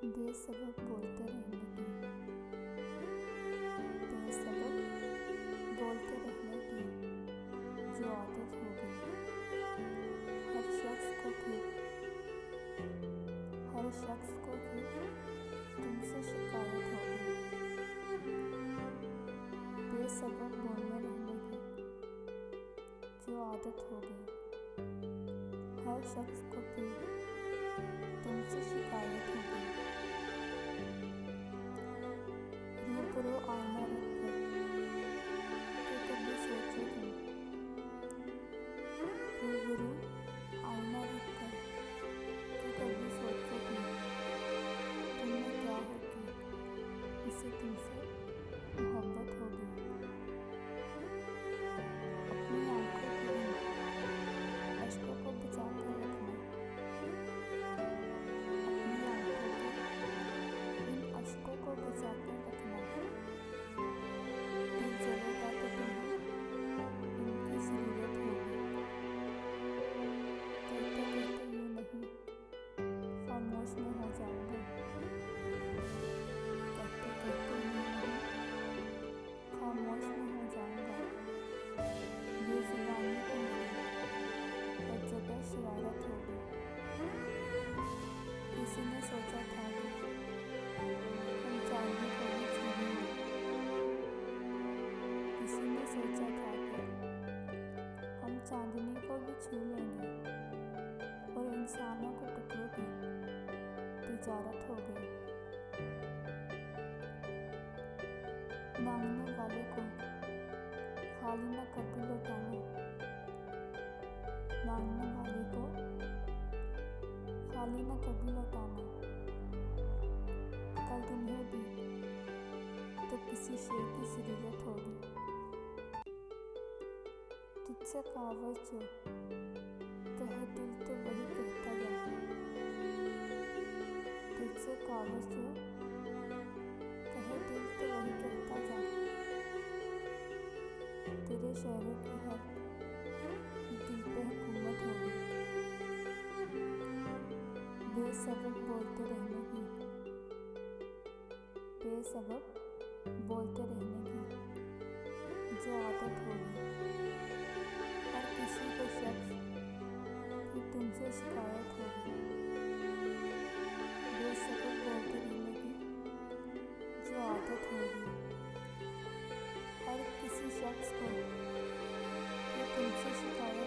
बेसबब बोलते रहने की बेसबब बोलते रहने की जो आदत हो गई हर शख्स को भी तुमसे शिकायत हो गई। बेसबब बोलने रहने की जो आदत हो गई हर शख्स को भी तुमसे शिकायत हो गई। रूबरू आईना रखकर कि कभी सोचो तुम रूबरू आईना रखकर कि कभी सोचो तुमने क्या है कि इसे तुमसे मोहब्बत हो गई। अपनी आंखों के इन अश्कों को बचा कर रखना। अपनी आंखों के इन अश्कों को बचा कर रखना। दिल जलेगा तो तुम्हें इनकी ज़रूरत होगी। कहते कहते यूँ नहीं खामोश में हो जाऊंगा। कहते कहते यूँ नहीं खामोश में हो जाऊंगा। ये ज़ुबानी तो मेरी हर जगह शरारत होगी। किसी ने सोचा था कि हम चांदनी को भी छू लेंगे। किसी ने सोचा था कि हम चांदनी को भी छू लेंगे और इंसानों के टुकड़ों की तिजारत हो गई। मांगने वाले को खाली न कभी लौटाना। मांगने वाले को खाली न कभी लौटाना। कल तुम्हें भी तो किसी शेर की ज़रूरत होगी। तुझसे कावज जो कहे दिल तो वही कहता जा। तुझसे कावज जो कहे दिल तो वही कहता जा। तेरे शहरों की हर दिल पे हुकूमत होगी। बेसबब बोलते रहने की बेसबब बोलते रहने की जो आदत होगी हर किसी को शख्स की तुमसे शिकायत होगी। बेसबब बोलते रहने की जो आदत होगी हर किसी शख्स को कि तुमसे शिकायत